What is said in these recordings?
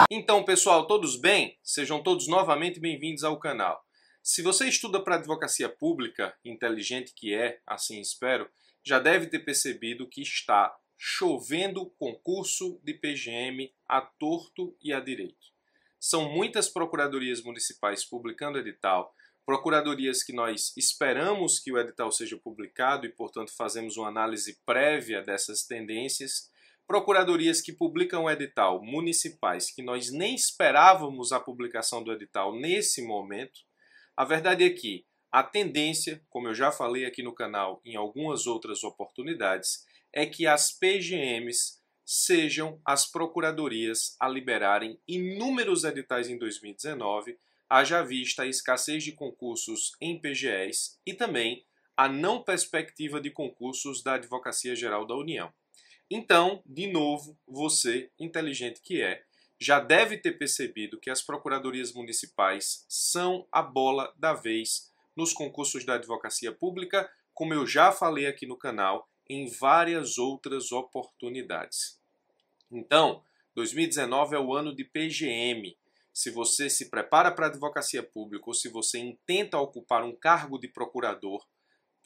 Então, pessoal, todos bem? Sejam todos novamente bem-vindos ao canal. Se você estuda para advocacia pública, inteligente que é, assim espero, já deve ter percebido que está chovendo concurso de PGM à torto e à direito. São muitas procuradorias municipais publicando edital, procuradorias que nós esperamos que o edital seja publicado e, portanto, fazemos uma análise prévia dessas tendências, procuradorias que publicam o edital municipais que nós nem esperávamos a publicação do edital nesse momento. A verdade é que a tendência, como eu já falei aqui no canal em algumas outras oportunidades, é que as PGMs sejam as procuradorias a liberarem inúmeros editais em 2019, haja vista a escassez de concursos em PGEs e também a não perspectiva de concursos da Advocacia Geral da União. Então, de novo, você, inteligente que é, já deve ter percebido que as procuradorias municipais são a bola da vez nos concursos da advocacia pública, como eu já falei aqui no canal em várias outras oportunidades. Então, 2019 é o ano de PGM. Se você se prepara para a advocacia pública ou se você intenta ocupar um cargo de procurador,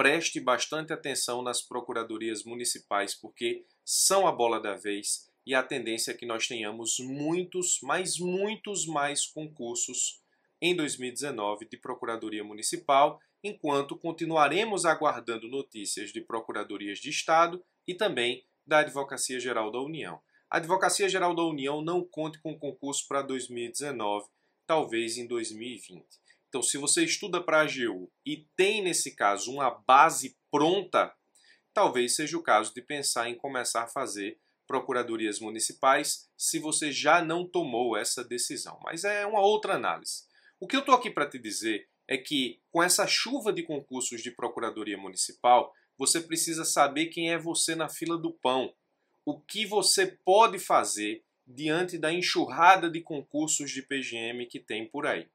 preste bastante atenção nas procuradorias municipais, porque são a bola da vez e a tendência é que nós tenhamos muitos mais concursos em 2019 de procuradoria municipal, enquanto continuaremos aguardando notícias de procuradorias de Estado e também da Advocacia Geral da União. A Advocacia Geral da União não conte com concurso para 2019, talvez em 2020. Então, se você estuda para a AGU e tem, nesse caso, uma base pronta, talvez seja o caso de pensar em começar a fazer procuradorias municipais se você já não tomou essa decisão. Mas é uma outra análise. O que eu estou aqui para te dizer é que, com essa chuva de concursos de procuradoria municipal, você precisa saber quem é você na fila do pão. O que você pode fazer diante da enxurrada de concursos de PGM que tem por aí.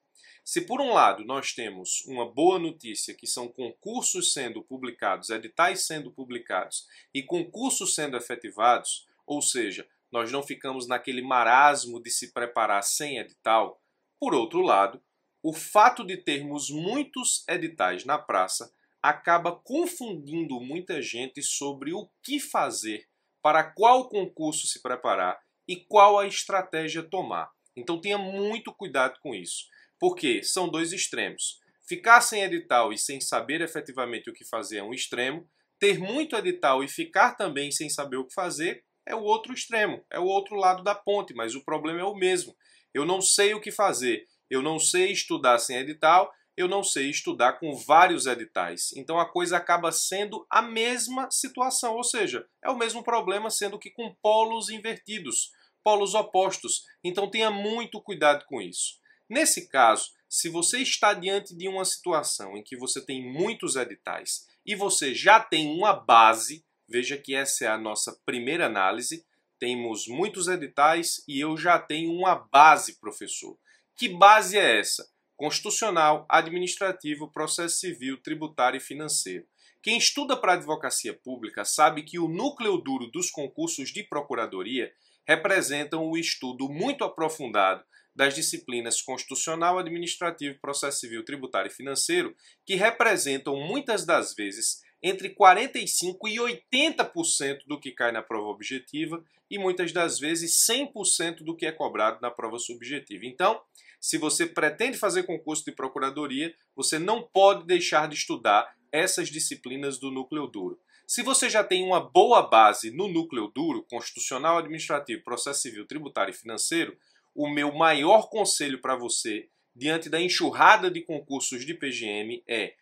Se por um lado nós temos uma boa notícia, que são concursos sendo publicados, editais sendo publicados e concursos sendo efetivados, ou seja, nós não ficamos naquele marasmo de se preparar sem edital, por outro lado, o fato de termos muitos editais na praça acaba confundindo muita gente sobre o que fazer, para qual concurso se preparar e qual a estratégia tomar. Então tenha muito cuidado com isso. Porque são dois extremos. Ficar sem edital e sem saber efetivamente o que fazer é um extremo. Ter muito edital e ficar também sem saber o que fazer é o outro extremo. É o outro lado da ponte, mas o problema é o mesmo. Eu não sei o que fazer. Eu não sei estudar sem edital. Eu não sei estudar com vários editais. Então a coisa acaba sendo a mesma situação. Ou seja, é o mesmo problema, sendo que com polos invertidos, polos opostos. Então tenha muito cuidado com isso. Nesse caso, se você está diante de uma situação em que você tem muitos editais e você já tem uma base, veja que essa é a nossa primeira análise, temos muitos editais e eu já tenho uma base, professor. Que base é essa? Constitucional, administrativo, processo civil, tributário e financeiro. Quem estuda para a advocacia pública sabe que o núcleo duro dos concursos de procuradoria representam o estudo muito aprofundado das disciplinas constitucional, administrativo, processo civil, tributário e financeiro, que representam muitas das vezes entre 45% e 80% do que cai na prova objetiva e muitas das vezes 100% do que é cobrado na prova subjetiva. Então, se você pretende fazer concurso de procuradoria, você não pode deixar de estudar essas disciplinas do núcleo duro. Se você já tem uma boa base no núcleo duro, constitucional, administrativo, processo civil, tributário e financeiro, o meu maior conselho para você, diante da enxurrada de concursos de PGM, é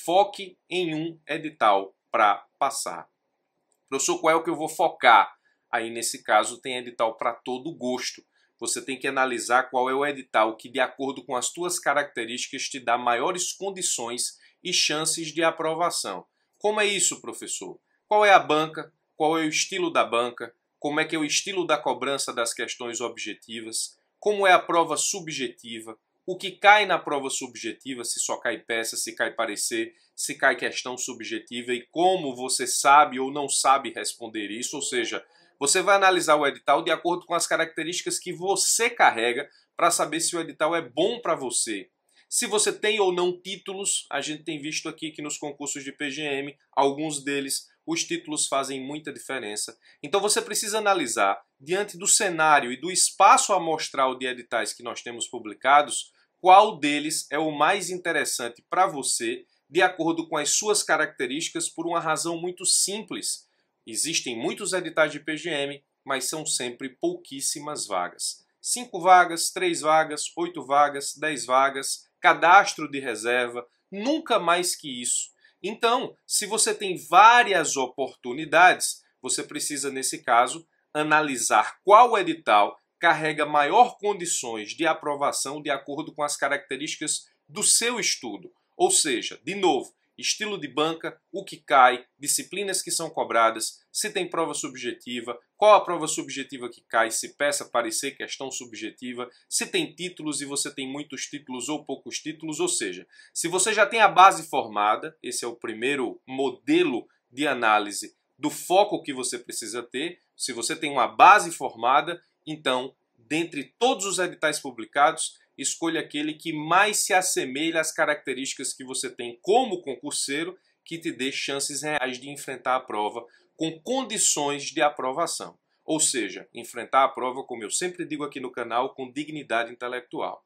foque em um edital para passar. Professor, qual é o que eu vou focar? Aí, nesse caso, tem edital para todo gosto. Você tem que analisar qual é o edital que, de acordo com as suas características, te dá maiores condições e chances de aprovação. Como é isso, professor? Qual é a banca? Qual é o estilo da banca? Como é que é o estilo da cobrança das questões objetivas? Como é a prova subjetiva? O que cai na prova subjetiva, se só cai peça, se cai parecer, se cai questão subjetiva e como você sabe ou não sabe responder isso, ou seja, Você vai analisar o edital de acordo com as características que você carrega para saber se o edital é bom para você. Se você tem ou não títulos, a gente tem visto aqui que nos concursos de PGM, alguns deles, os títulos fazem muita diferença. Então você precisa analisar, diante do cenário e do espaço amostral de editais que nós temos publicados, qual deles é o mais interessante para você, de acordo com as suas características, por uma razão muito simples. Existem muitos editais de PGM, mas são sempre pouquíssimas vagas. 5 vagas, 3 vagas, 8 vagas, 10 vagas, cadastro de reserva, nunca mais que isso. Então, se você tem várias oportunidades, você precisa, nesse caso, analisar qual edital carrega maior condições de aprovação de acordo com as características do seu estudo. Ou seja, de novo, estilo de banca, o que cai, disciplinas que são cobradas, se tem prova subjetiva, qual a prova subjetiva que cai, se peça parecer questão subjetiva, se tem títulos e você tem muitos títulos ou poucos títulos, ou seja, se você já tem a base formada, esse é o primeiro modelo de análise do foco que você precisa ter. Se você tem uma base formada, então, dentre todos os editais publicados, escolha aquele que mais se assemelha às características que você tem como concurseiro, que te dê chances reais de enfrentar a prova com condições de aprovação. Ou seja, enfrentar a prova, como eu sempre digo aqui no canal, com dignidade intelectual.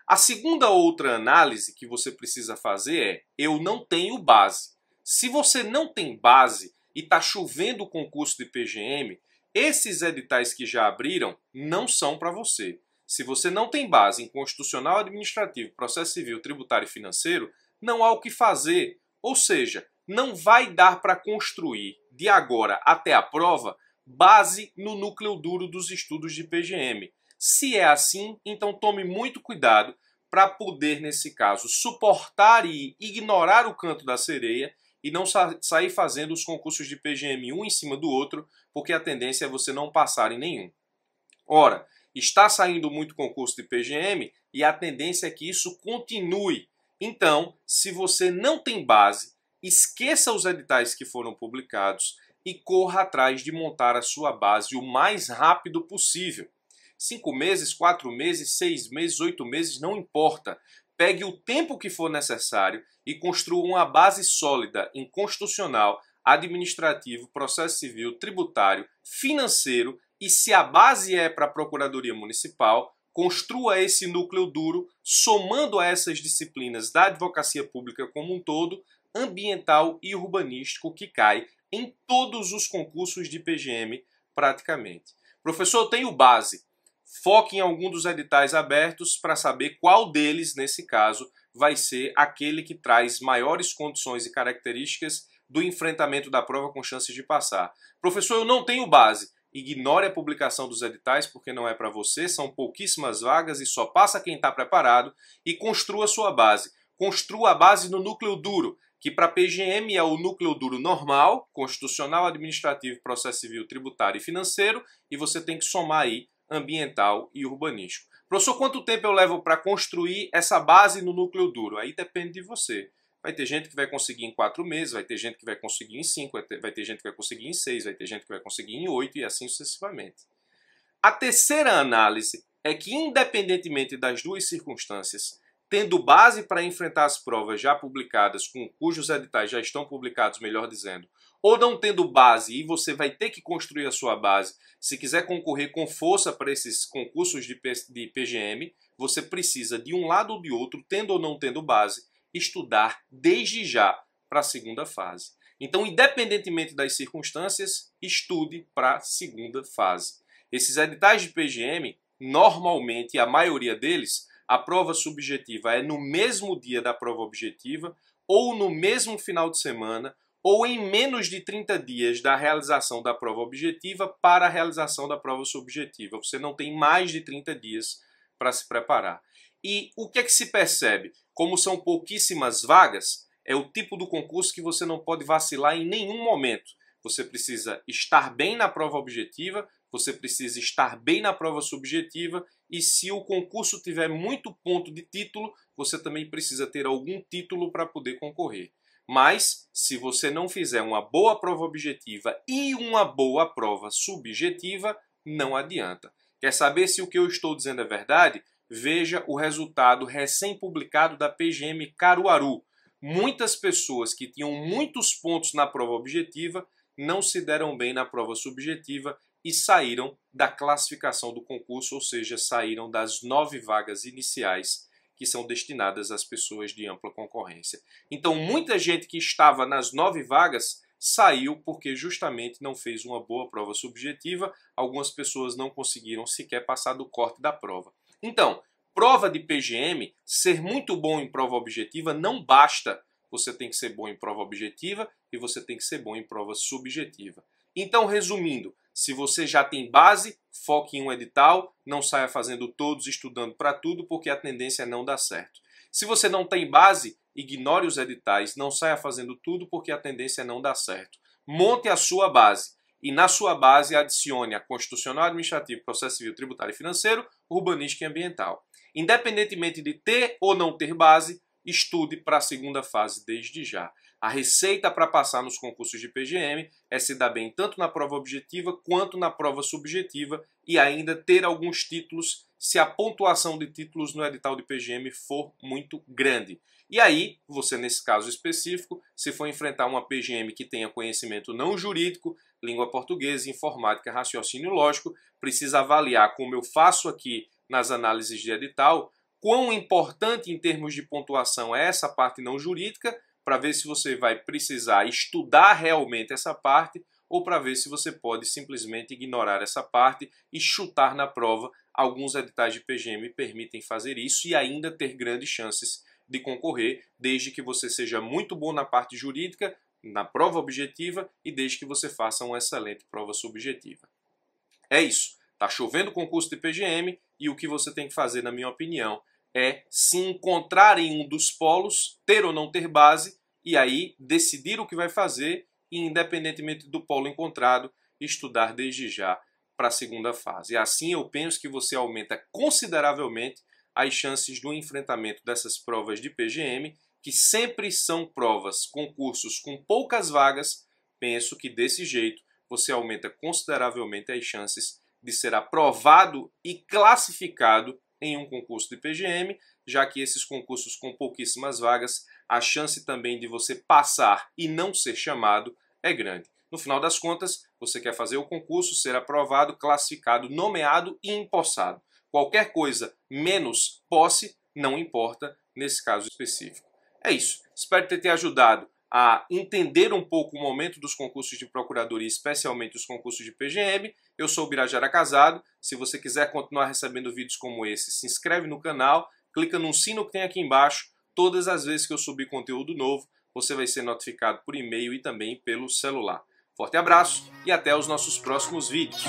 A segunda outra análise que você precisa fazer é: eu não tenho base. Se você não tem base e está chovendo o concurso de PGM, esses editais que já abriram não são para você. Se você não tem base em constitucional, administrativo, processo civil, tributário e financeiro, não há o que fazer. Ou seja, não vai dar para construir de agora até a prova base no núcleo duro dos estudos de PGM. Se é assim, então tome muito cuidado para poder, nesse caso, suportar e ignorar o canto da sereia e não sair fazendo os concursos de PGM um em cima do outro, porque a tendência é você não passar em nenhum. Ora, está saindo muito concurso de PGM e a tendência é que isso continue. Então, se você não tem base, esqueça os editais que foram publicados e corra atrás de montar a sua base o mais rápido possível. 5 meses, 4 meses, 6 meses, 8 meses, não importa. Pegue o tempo que for necessário e construa uma base sólida em constitucional, administrativo, processo civil, tributário, financeiro. E se a base é para a Procuradoria Municipal, construa esse núcleo duro, somando a essas disciplinas da advocacia pública como um todo, ambiental e urbanístico, que cai em todos os concursos de PGM praticamente. Professor, eu tenho base. Foque em algum dos editais abertos para saber qual deles, nesse caso, vai ser aquele que traz maiores condições e características do enfrentamento da prova com chances de passar. Professor, eu não tenho base. Ignore a publicação dos editais porque não é para você, são pouquíssimas vagas e só passa quem está preparado, e construa sua base. Construa a base no núcleo duro, que para PGM é o núcleo duro normal, constitucional, administrativo, processo civil, tributário e financeiro, e você tem que somar aí ambiental e urbanístico. Professor, quanto tempo eu levo para construir essa base no núcleo duro? Aí depende de você. Vai ter gente que vai conseguir em 4 meses, vai ter gente que vai conseguir em 5, vai ter gente que vai conseguir em 6, vai ter gente que vai conseguir em 8 e assim sucessivamente. A terceira análise é que, independentemente das duas circunstâncias, tendo base para enfrentar as provas já publicadas, cujos editais já estão publicados, melhor dizendo, ou não tendo base e você vai ter que construir a sua base, se quiser concorrer com força para esses concursos de PGM, você precisa, de um lado ou de outro, tendo ou não tendo base, estudar desde já para a segunda fase. Então, independentemente das circunstâncias, estude para a segunda fase. Esses editais de PGM, normalmente, a maioria deles, a prova subjetiva é no mesmo dia da prova objetiva, ou no mesmo final de semana, ou em menos de 30 dias da realização da prova objetiva para a realização da prova subjetiva. Você não tem mais de 30 dias para se preparar. E o que é que se percebe? Como são pouquíssimas vagas, é o tipo do concurso que você não pode vacilar em nenhum momento. Você precisa estar bem na prova objetiva, você precisa estar bem na prova subjetiva, e se o concurso tiver muito ponto de título, você também precisa ter algum título para poder concorrer. Mas, se você não fizer uma boa prova objetiva e uma boa prova subjetiva, não adianta. Quer saber se o que eu estou dizendo é verdade? Veja o resultado recém-publicado da PGM Caruaru. Muitas pessoas que tinham muitos pontos na prova objetiva não se deram bem na prova subjetiva e saíram da classificação do concurso, ou seja, saíram das 9 vagas iniciais que são destinadas às pessoas de ampla concorrência. Então, muita gente que estava nas 9 vagas saiu porque justamente não fez uma boa prova subjetiva. Algumas pessoas não conseguiram sequer passar do corte da prova. Então, prova de PGM, ser muito bom em prova objetiva não basta. Você tem que ser bom em prova objetiva e você tem que ser bom em prova subjetiva. Então, resumindo, se você já tem base, foque em um edital, não saia fazendo todos, estudando para tudo, porque a tendência é não dar certo. Se você não tem base, ignore os editais, não saia fazendo tudo, porque a tendência é não dar certo. Monte a sua base e na sua base adicione a Constitucional, Administrativo, Processo Civil, Tributário e Financeiro, Urbanística e Ambiental. Independentemente de ter ou não ter base, estude para a segunda fase desde já. A receita para passar nos concursos de PGM é se dar bem tanto na prova objetiva quanto na prova subjetiva e ainda ter alguns títulos se a pontuação de títulos no edital de PGM for muito grande. E aí, você nesse caso específico, se for enfrentar uma PGM que tenha conhecimento não jurídico, língua portuguesa, informática, raciocínio lógico, precisa avaliar, como eu faço aqui nas análises de edital, quão importante em termos de pontuação é essa parte não jurídica, para ver se você vai precisar estudar realmente essa parte ou para ver se você pode simplesmente ignorar essa parte e chutar na prova. Alguns editais de PGM permitem fazer isso e ainda ter grandes chances de concorrer, desde que você seja muito bom na parte jurídica, na prova objetiva e desde que você faça uma excelente prova subjetiva. É isso. Está chovendo concurso de PGM e o que você tem que fazer, na minha opinião, é se encontrar em um dos polos, ter ou não ter base, e aí decidir o que vai fazer e, independentemente do polo encontrado, estudar desde já para a segunda fase. E assim eu penso que você aumenta consideravelmente as chances do enfrentamento dessas provas de PGM, que sempre são provas, concursos com poucas vagas. Penso que desse jeito você aumenta consideravelmente as chances de ser aprovado e classificado em um concurso de PGM, já que esses concursos com pouquíssimas vagas, a chance também de você passar e não ser chamado é grande. No final das contas, você quer fazer o concurso, ser aprovado, classificado, nomeado e empossado. Qualquer coisa menos posse não importa nesse caso específico. É isso. Espero ter te ajudado a entender um pouco o momento dos concursos de procuradoria, especialmente os concursos de PGM. Eu sou o Birajara Casado. Se você quiser continuar recebendo vídeos como esse, se inscreve no canal, clica no sino que tem aqui embaixo. Todas as vezes que eu subir conteúdo novo, você vai ser notificado por e-mail e também pelo celular. Forte abraço e até os nossos próximos vídeos.